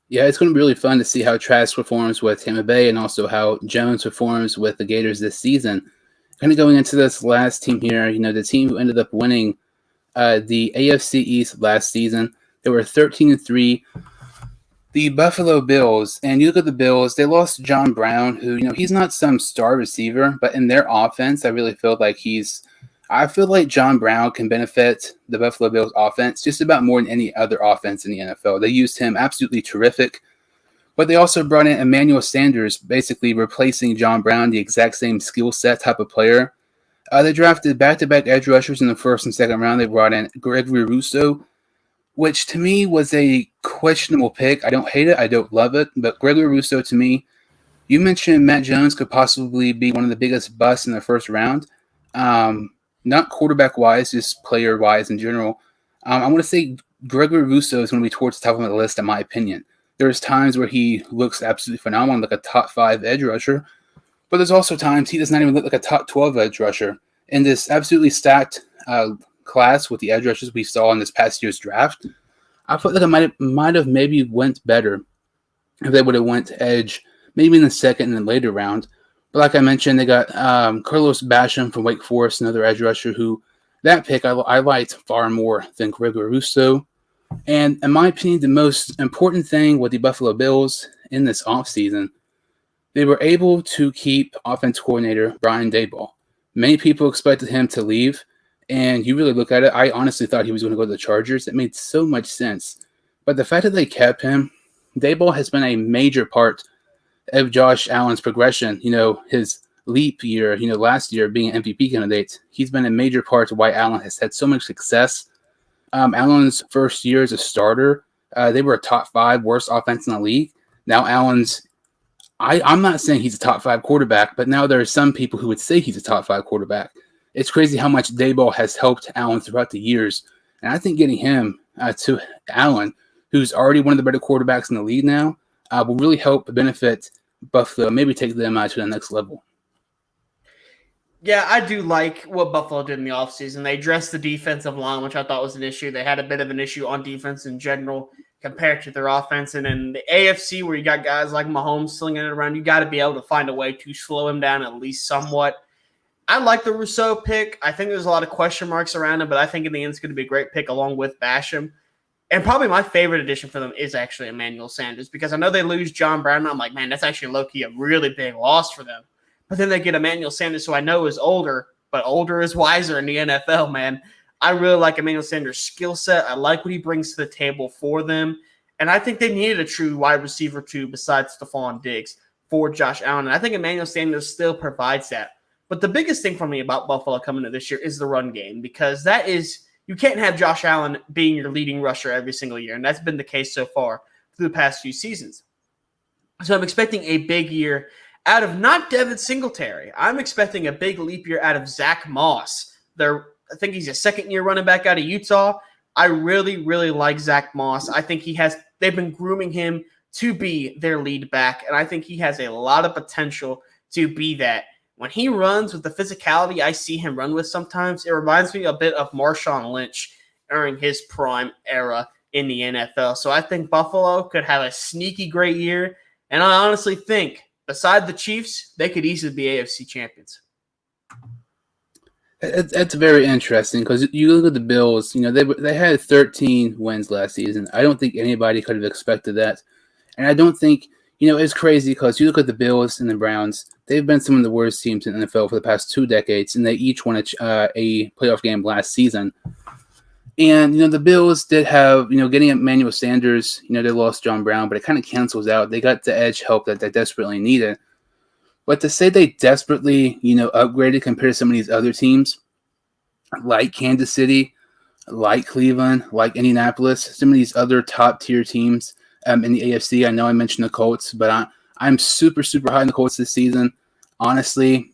Yeah, it's going to be really fun to see how Trask performs with Tampa Bay and also how Jones performs with the Gators this season. Kind of going into this last team here, the team who ended up winning the AFC East last season, they were 13-3. The Buffalo Bills, and you look at the Bills, they lost John Brown, who, he's not some star receiver, but in their offense, I really feel like I feel like John Brown can benefit the Buffalo Bills offense just about more than any other offense in the NFL. They used him absolutely terrific, but they also brought in Emmanuel Sanders, basically replacing John Brown, the exact same skill set type of player. They drafted back-to-back edge rushers in the first and second round. They brought in Gregory Rousseau, which to me was a questionable pick. I don't hate it. I don't love it. But Gregory Rousseau, to me, you mentioned Matt Jones could possibly be one of the biggest busts in the first round. Not quarterback-wise, just player-wise in general. I want to say Gregory Rousseau is going to be towards the top of the list, in my opinion. There's times where he looks absolutely phenomenal, like a top 5 edge rusher. But there's also times he does not even look like a top 12 edge rusher. In this absolutely stacked class with the edge rushers we saw in this past year's draft, I felt like it might have maybe went better if they would have went edge maybe in the second and then later round. But like I mentioned, they got Carlos Basham from Wake Forest, another edge rusher who that pick I liked far more than Gregory Rousseau. And in my opinion, the most important thing with the Buffalo Bills in this offseason, they were able to keep offense coordinator Brian Daboll. Many people expected him to leave, and you really look at it, I honestly thought he was going to go to the Chargers. It made so much sense. But the fact that they kept him, Daboll has been a major part of Josh Allen's progression. His leap year, last year being an MVP candidate, he's been a major part of why Allen has had so much success. Allen's first year as a starter, they were a top 5 worst offense in the league. Now Allen's I'm not saying he's a top 5 quarterback, but now there are some people who would say he's a top 5 quarterback. It's crazy how much Daboll has helped Allen throughout the years. And I think getting him to Allen, who's already one of the better quarterbacks in the league now, will really help benefit Buffalo, maybe take them to the next level. Yeah, I do like what Buffalo did in the offseason. They addressed the defensive line, which I thought was an issue. They had a bit of an issue on defense in general compared to their offense. And in the AFC, where you got guys like Mahomes slinging it around, you got to be able to find a way to slow him down at least somewhat. I like the Rousseau pick. I think there's a lot of question marks around him, but I think in the end it's going to be a great pick along with Basham. And probably my favorite addition for them is actually Emmanuel Sanders, because I know they lose John Brown. And I'm like, man, that's actually low-key a really big loss for them. But then they get Emmanuel Sanders, who I know is older, but older is wiser in the NFL, man. I really like Emmanuel Sanders' skill set. I like what he brings to the table for them. And I think they needed a true wide receiver, too, besides Stephon Diggs for Josh Allen. And I think Emmanuel Sanders still provides that. But the biggest thing for me about Buffalo coming into this year is the run game, because that is you can't have Josh Allen being your leading rusher every single year, and that's been the case so far through the past few seasons. So I'm expecting a big year out of not Devin Singletary. I'm expecting a big leap year out of Zach Moss. I think he's a second-year running back out of Utah. I really, really like Zach Moss. I think they've been grooming him to be their lead back, and I think he has a lot of potential to be that. When he runs with the physicality I see him run with sometimes, it reminds me a bit of Marshawn Lynch during his prime era in the NFL. So I think Buffalo could have a sneaky great year, and I honestly think, beside the Chiefs, they could easily be AFC champions. That's very interesting because you look at the Bills. They had 13 wins last season. I don't think anybody could have expected that, and I don't think it's crazy because you look at the Bills and the Browns. They've been some of the worst teams in the NFL for the past 2 decades, and they each won a playoff game last season. And the Bills did have getting Emmanuel Sanders. They lost John Brown, but it kind of cancels out. They got the edge help that they desperately needed. But to say they desperately, upgraded compared to some of these other teams, like Kansas City, like Cleveland, like Indianapolis, some of these other top-tier teams in the AFC. I know I mentioned the Colts, but I'm super, super high on the Colts this season. Honestly,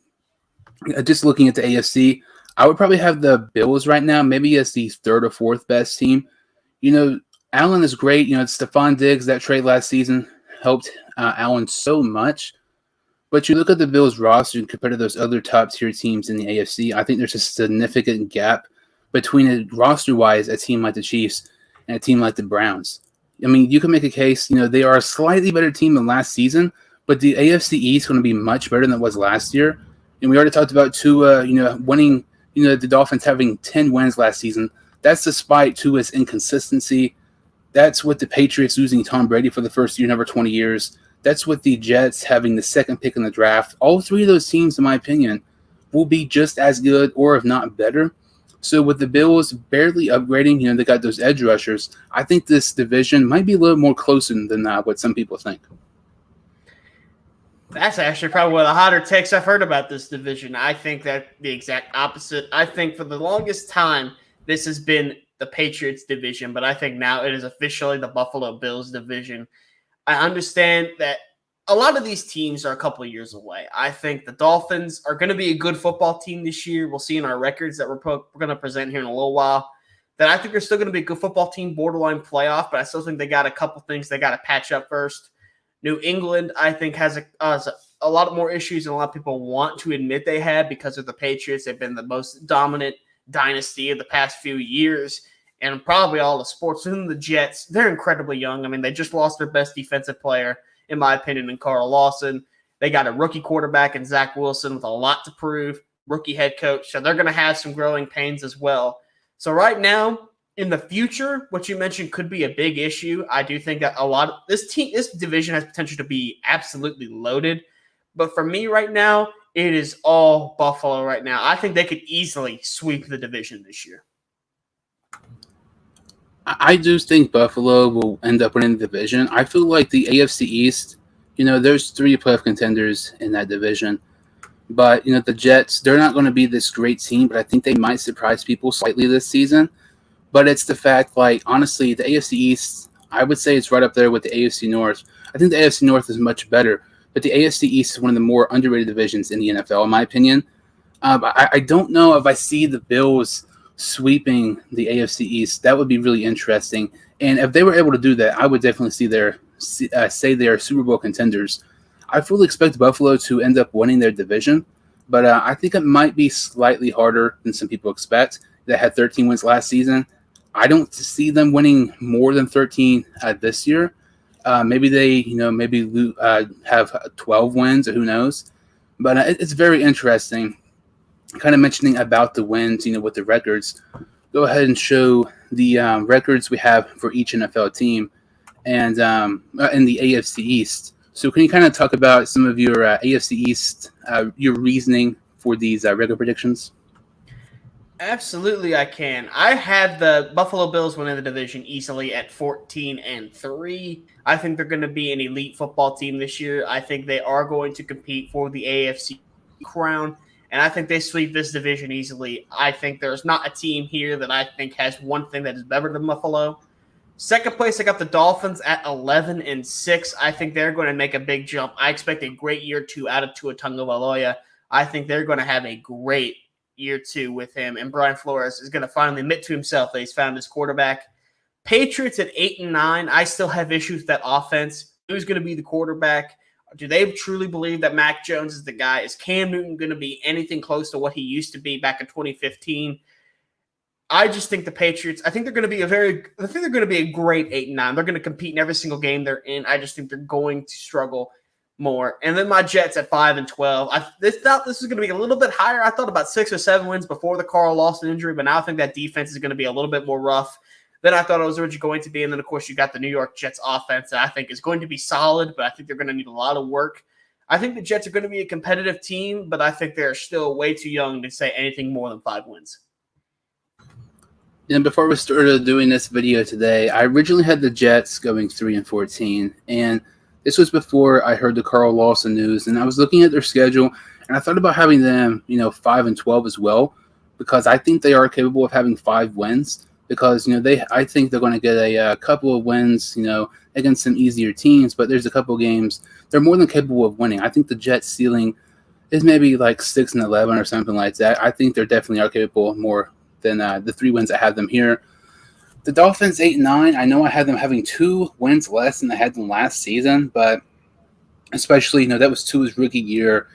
just looking at the AFC, I would probably have the Bills right now, maybe as the 3rd or 4th best team. Allen is great. Stephon Diggs, that trade last season helped Allen so much. But you look at the Bills roster and compared to those other top-tier teams in the AFC, I think there's a significant gap between roster-wise a team like the Chiefs and a team like the Browns. I mean, you can make a case, they are a slightly better team than last season, but the AFC East is going to be much better than it was last year. And we already talked about Tua, winning, the Dolphins having 10 wins last season. That's despite Tua's inconsistency. That's with the Patriots losing Tom Brady for the first year in over 20 years. That's with the Jets having the 2nd pick in the draft. All 3 of those teams, in my opinion, will be just as good or if not better. So with the Bills barely upgrading, they got those edge rushers. I think this division might be a little more closer than what some people think. That's actually probably one of the hotter takes I've heard about this division. I think that the exact opposite. I think for the longest time, this has been the Patriots division, but I think now it is officially the Buffalo Bills division. I understand that a lot of these teams are a couple of years away. I think the Dolphins are going to be a good football team this year. We'll see in our records that we're going to present here in a little while that I think they're still going to be a good football team, borderline playoff, but I still think they got a couple things they got to patch up first. New England, I think, has a lot more issues than a lot of people want to admit they had because of the Patriots. They've been the most dominant dynasty of the past few years. And probably all the sports. And the Jets, they're incredibly young. I mean, they just lost their best defensive player, in my opinion, in Carl Lawson. They got a rookie quarterback in Zach Wilson with a lot to prove, rookie head coach. So they're going to have some growing pains as well. So right now, in the future, what you mentioned could be a big issue. I do think that this division has potential to be absolutely loaded. But for me right now, it is all Buffalo right now. I think they could easily sweep the division this year. I do think Buffalo will end up winning the division. I feel like the AFC East, there's 3 playoff contenders in that division. But, the Jets, they're not going to be this great team, but I think they might surprise people slightly this season. But it's the fact, honestly, the AFC East, I would say it's right up there with the AFC North. I think the AFC North is much better, but the AFC East is one of the more underrated divisions in the NFL, in my opinion. I don't know if I see the Bills sweeping the AFC East. That would be really interesting. And if they were able to do that, I would definitely say they're Super Bowl contenders. I fully expect Buffalo to end up winning their division, but I think it might be slightly harder than some people expect. They had 13 wins last season. I don't see them winning more than 13 this year. Maybe they, have 12 wins, or who knows. But it's very interesting. Kind of mentioning about the wins, with the records. Go ahead and show the records we have for each NFL team, and in the AFC East. So can you kind of talk about some of your AFC East, your reasoning for these record predictions? Absolutely, I can. I had the Buffalo Bills winning the division easily at 14-3. I think they're going to be an elite football team this year. I think they are going to compete for the AFC crown. and I think they sweep this division easily. I think there's not a team here that I think has one thing that is better than Buffalo. Second place, I got the Dolphins at 11-6. I think they're going to make a big jump. I expect a great year 2 out of Tua Tagovailoa. I think they're going to have a great year 2 with him, and Brian Flores is going to finally admit to himself that he's found his quarterback. Patriots at 8-9. I still have issues with that offense. Who's going to be the quarterback? Do they truly believe that Mac Jones is the guy? Is Cam Newton going to be anything close to what he used to be back in 2015? I just think the Patriots, I think they're going to be a great 8-9. They're going to compete in every single game they're in. I just think they're going to struggle more. And then my Jets at 5-12. I thought this was going to be a little bit higher. I thought about 6 or 7 wins before the Carl Lawson injury, but now I think that defense is going to be a little bit more rough than I thought it was originally going to be. And then, of course, you got the New York Jets offense that I think is going to be solid, but I think they're going to need a lot of work. I think the Jets are going to be a competitive team, but I think they're still way too young to say anything more than 5 wins. And before we started doing this video today, I originally had the Jets going 3-14, and this was before I heard the Carl Lawson news, and I was looking at their schedule, and I thought about having them, 5-12 as well, because I think they are capable of having 5 wins. Because I think they're going to get a couple of wins, against some easier teams. But there's a couple of games they're more than capable of winning. I think the Jets' ceiling is maybe like 6-11 or something like that. I think they definitely are capable of more than the 3 wins I have them here. The Dolphins 8-9. I know I had them having 2 wins less than I had them last season, but especially that was Tua's rookie year,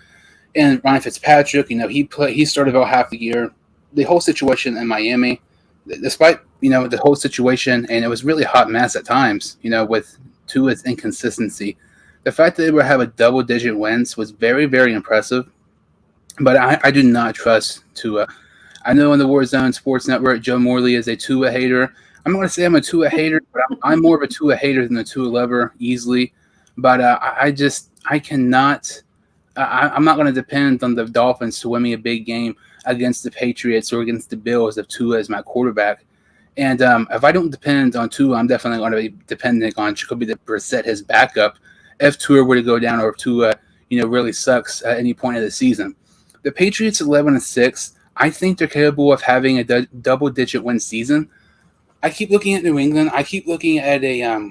and Ryan Fitzpatrick. He started about half the year. The whole situation in Miami. Despite, the whole situation, and it was really a hot mess at times, with Tua's inconsistency. The fact that they would have a double-digit wins was very, very impressive. But I do not trust Tua. I know on the Warzone Sports Network, Joe Morley is a Tua hater. I'm not going to say I'm a Tua hater, but I'm more of a Tua hater than a Tua lover easily. But I cannot – I'm not going to depend on the Dolphins to win me a big game against the Patriots or against the Bills if Tua is my quarterback. And if I don't depend on Tua, I'm definitely going to be dependent on Jacoby Brissett, his backup, if Tua were to go down or if Tua, really sucks at any point of the season. The Patriots 11-6, I think they're capable of having a double-digit win season. I keep looking at New England. I keep looking at a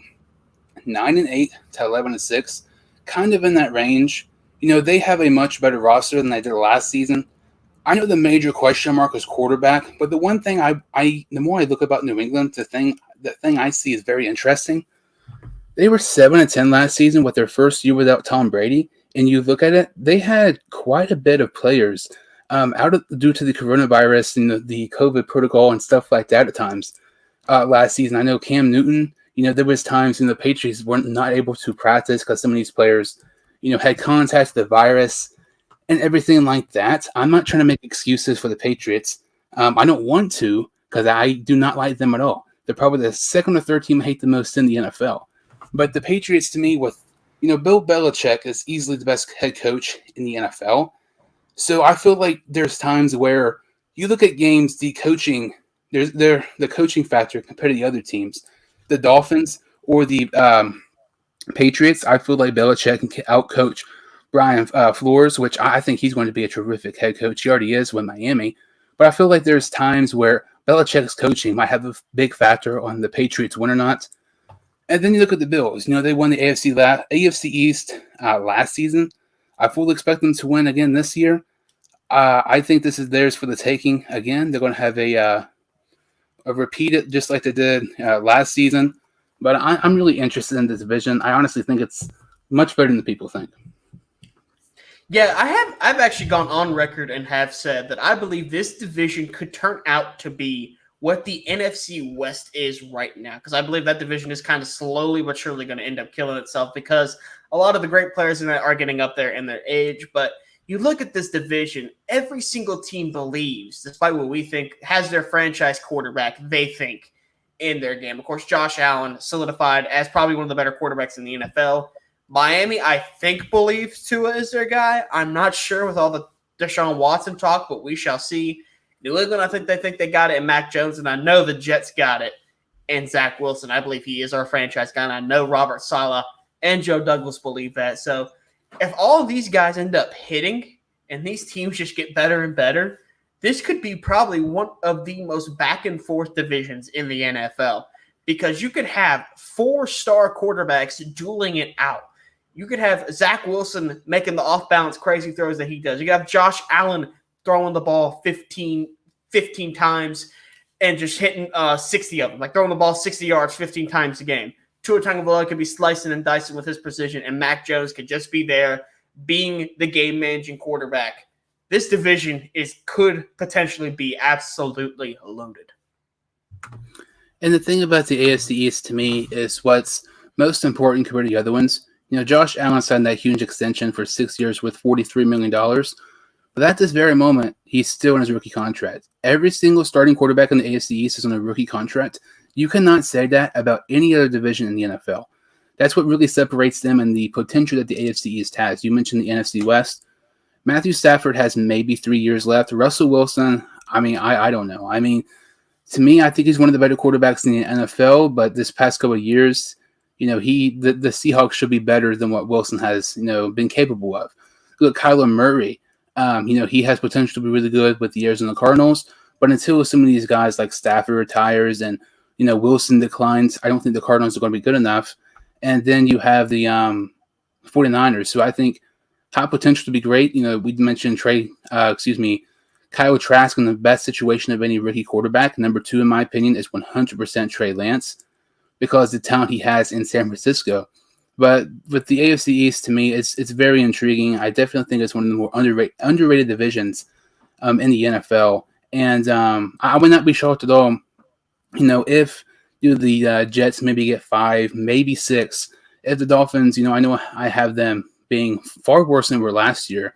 9-8 to 11-6, kind of in that range. They have a much better roster than they did last season. I know the major question mark is quarterback, but the one thing the more I look about New England, the thing I see is very interesting. They were 7-10 last season with their first year without Tom Brady, and you look at it, they had quite a bit of players due to the coronavirus and the COVID protocol and stuff like that at times last season. I know Cam Newton, there was times the Patriots weren't not able to practice because some of these players, had contacted the virus and everything like that. I'm not trying to make excuses for the Patriots. I don't want to because I do not like them at all. They're probably the second or third team I hate the most in the NFL. But the Patriots, to me, with Bill Belichick is easily the best head coach in the NFL. So I feel like there's times where you look at games, the coaching factor compared to the other teams, the Dolphins or the Patriots. I feel like Belichick can outcoach Brian Flores, which I think he's going to be a terrific head coach. He already is with Miami. But I feel like there's times where Belichick's coaching might have a big factor on the Patriots win or not. And then you look at the Bills. They won the AFC East last season. I fully expect them to win again this year. I think this is theirs for the taking again. They're going to have a repeat it just like they did last season. But I'm really interested in this division. I honestly think it's much better than the people think. Yeah, I've actually gone on record and have said that I believe this division could turn out to be what the NFC West is right now, because I believe that division is kind of slowly but surely going to end up killing itself because a lot of the great players in that are getting up there in their age. But you look at this division, every single team believes, despite what we think, has their franchise quarterback they think in their game. Of course, Josh Allen solidified as probably one of the better quarterbacks in the NFL. Miami, I think, believes Tua is their guy. I'm not sure with all the Deshaun Watson talk, but we shall see. New England, I think they got it in Mac Jones, and I know the Jets got it in Zach Wilson. I believe he is our franchise guy, and I know Robert Saleh and Joe Douglas believe that. So if all of these guys end up hitting and these teams just get better and better, this could be probably one of the most back and forth divisions in the NFL, because you could have 4-star quarterbacks dueling it out. You could have Zach Wilson making the off-balance crazy throws that he does. You could have Josh Allen throwing the ball 15 times and just hitting 60 of them, like throwing the ball 60 yards 15 times a game. Tua Tagovailoa could be slicing and dicing with his precision, and Mac Jones could just be there being the game-managing quarterback. This division could potentially be absolutely loaded. And the thing about the AFC East to me is what's most important compared to the other ones. Josh Allen signed that huge extension for 6 years with $43 million. But at this very moment, he's still in his rookie contract. Every single starting quarterback in the AFC East is on a rookie contract. You cannot say that about any other division in the NFL. That's what really separates them and the potential that the AFC East has. You mentioned the NFC West. Matthew Stafford has maybe 3 years left. Russell Wilson, I don't know. To me, I think he's one of the better quarterbacks in the NFL, but this past couple of years, the Seahawks should be better than what Wilson has, been capable of. Look, Kyler Murray, he has potential to be really good with the Arizona Cardinals, but until some of these guys like Stafford retires and, Wilson declines, I don't think the Cardinals are going to be good enough. And then you have the 49ers, who I think have potential to be great. We mentioned Kyle Trask in the best situation of any rookie quarterback. Number 2, in my opinion, is 100% Trey Lance because the talent he has in San Francisco. But with the AFC East, to me, it's very intriguing. I definitely think it's one of the more underrated divisions in the NFL. And I would not be shocked at all, if the Jets maybe get 5, maybe 6. If the Dolphins, I know I have them being far worse than they were last year,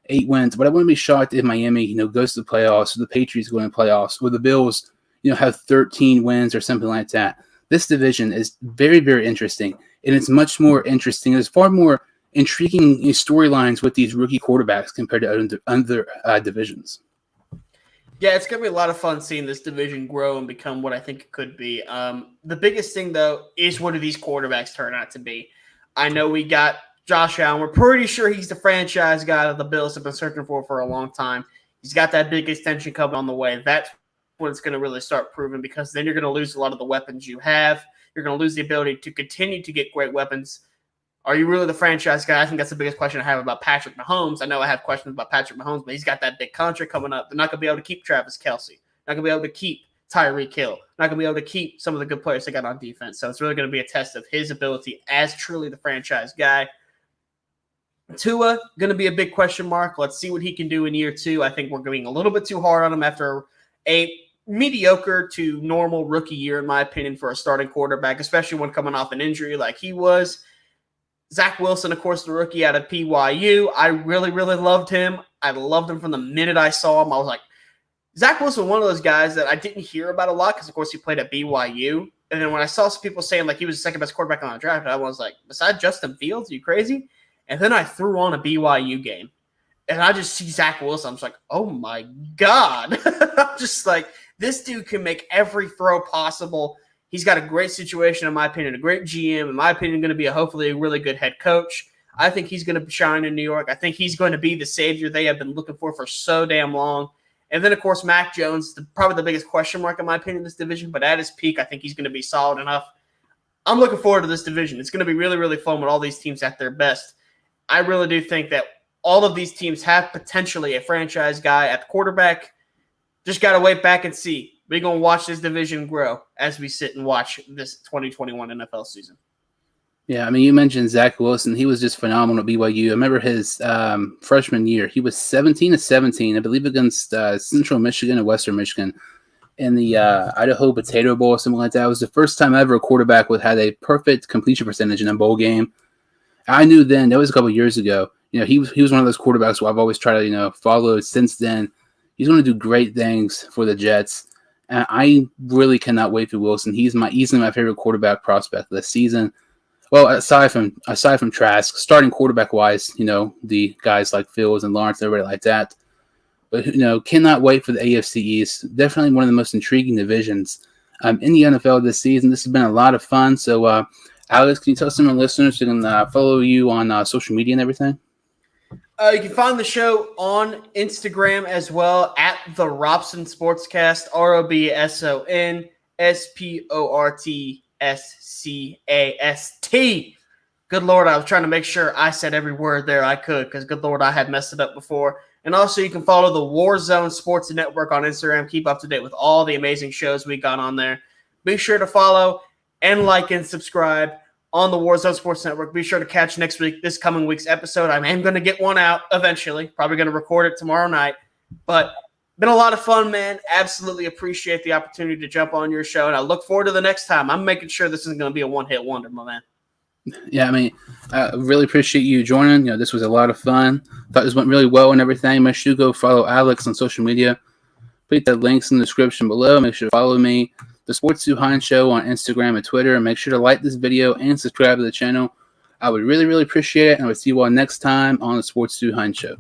8 wins. But I wouldn't be shocked if Miami, goes to the playoffs, or the Patriots go to the playoffs, or the Bills, have 13 wins or something like that. This division is very, very interesting, and it's much more interesting. There's far more intriguing storylines with these rookie quarterbacks compared to other divisions. Yeah, it's going to be a lot of fun seeing this division grow and become what I think it could be. The biggest thing, though, is what do these quarterbacks turn out to be? I know we got Josh Allen. We're pretty sure he's the franchise guy that the Bills have been searching for a long time. He's got that big extension coming on the way. That's when it's going to really start proving, because then you're going to lose a lot of the weapons you have. You're going to lose the ability to continue to get great weapons. Are you really the franchise guy? I think that's the biggest question I have about Patrick Mahomes. I know I have questions about Patrick Mahomes, but he's got that big contract coming up. They're not going to be able to keep Travis Kelce. Not going to be able to keep Tyreek Hill. Not going to be able to keep some of the good players they got on defense. So it's really going to be a test of his ability as truly the franchise guy. Tua, going to be a big question mark. Let's see what he can do in year 2. I think we're going a little bit too hard on him after a mediocre to normal rookie year, in my opinion, for a starting quarterback, especially when coming off an injury like he was. Zach Wilson, of course, the rookie out of BYU. I really, really loved him. I loved him from the minute I saw him. I was like, Zach Wilson, one of those guys that I didn't hear about a lot because, of course, he played at BYU. And then when I saw some people saying like he was the second best quarterback on the draft, I was like, besides Justin Fields, are you crazy? And then I threw on a BYU game, and I just see Zach Wilson. I'm just like, oh, my God. I'm just like, this dude can make every throw possible. He's got a great situation, in my opinion, a great GM. In my opinion, going to be hopefully a really good head coach. I think he's going to shine in New York. I think he's going to be the savior they have been looking for so damn long. And then, of course, Mac Jones, probably the biggest question mark, in my opinion, in this division. But at his peak, I think he's going to be solid enough. I'm looking forward to this division. It's going to be really, really fun with all these teams at their best. I really do think that all of these teams have potentially a franchise guy at the quarterback. Just got to wait back and see. We're going to watch this division grow as we sit and watch this 2021 NFL season. Yeah, you mentioned Zach Wilson. He was just phenomenal at BYU. I remember his freshman year. He was 17-17, I believe, against Central Michigan and Western Michigan in the Idaho Potato Bowl or something like that. It was the first time ever a quarterback had a perfect completion percentage in a bowl game. I knew then, that was a couple of years ago, he was one of those quarterbacks who I've always tried to, follow since then. He's going to do great things for the Jets. And I really cannot wait for Wilson. He's easily my favorite quarterback prospect this season. Well, aside from Trask, starting quarterback wise, the guys like Fields and Lawrence, everybody like that. But cannot wait for the AFC East. Definitely one of the most intriguing divisions in the NFL this season. This has been a lot of fun. So, Alex, can you tell some of the listeners who can follow you on social media and everything? You can find the show on Instagram as well at the Robson Sportscast, ROBSONSPORTSCAST. Good Lord, I was trying to make sure I said every word there I could because good Lord, I had messed it up before. And also, you can follow the Warzone Sports Network on Instagram. Keep up to date with all the amazing shows we got on there. Be sure to follow and like and subscribe on the Warzone Sports Network. Be sure to catch this coming week's episode. I am going to get one out eventually. Probably going to record it tomorrow night. But been a lot of fun, man. Absolutely appreciate the opportunity to jump on your show, and I look forward to the next time. I'm making sure this isn't going to be a one-hit wonder, my man. Yeah, I mean, I really appreciate you joining. This was a lot of fun. Thought this went really well and everything. Make sure you go follow Alex on social media. Put the links in the description below. Make sure to follow me, the Sports 2 Hines Show, on Instagram and Twitter. And make sure to like this video and subscribe to the channel. I would really, really appreciate it. And I will see you all next time on the Sports 2 Hines Show.